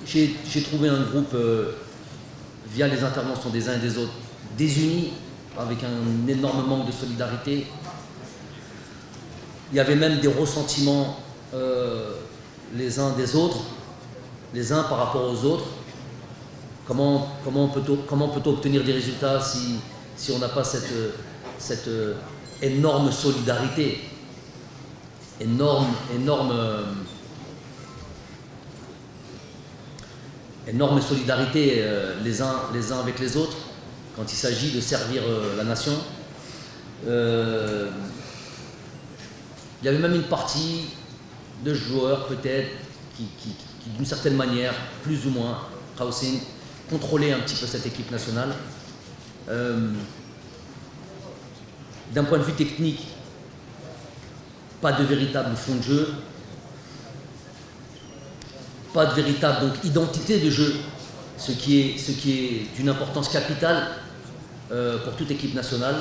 J'ai trouvé un groupe, via les interventions des uns et des autres, désunis, avec un énorme manque de solidarité. Il y avait même des ressentiments les uns des autres, les uns par rapport aux autres. Comment peut-on obtenir des résultats si on n'a pas cette énorme solidarité, énorme solidarité les uns avec les autres quand il s'agit de servir la nation. Il y avait même une partie de joueurs peut-être qui d'une certaine manière, plus ou moins, Qaussin, contrôlaient un petit peu cette équipe nationale. D'un point de vue technique, pas de véritable fond de jeu, pas de véritable donc, identité de jeu, ce qui est d'une importance capitale pour toute équipe nationale.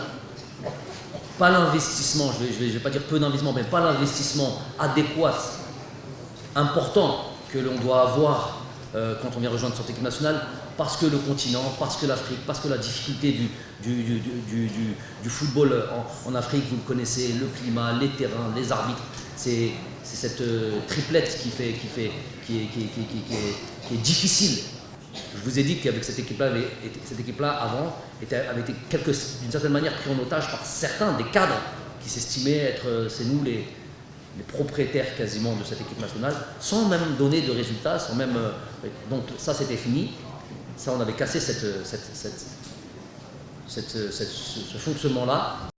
Pas l'investissement, je vais pas dire peu d'investissement, mais pas l'investissement adéquat, important que l'on doit avoir quand on vient rejoindre cette équipe nationale, parce que le continent, parce que l'Afrique, parce que la difficulté du football en Afrique, vous le connaissez, le climat, les terrains, les arbitres, c'est cette triplette qui est difficile. Je vous ai dit qu'avec cette équipe-là, avant, avait été d'une certaine manière pris en otage par certains des cadres qui s'estimaient être, c'est nous les propriétaires quasiment de cette équipe nationale, sans même donner de résultats, sans même, donc ça c'était fini. Ça, on avait cassé ce fonctionnement-là.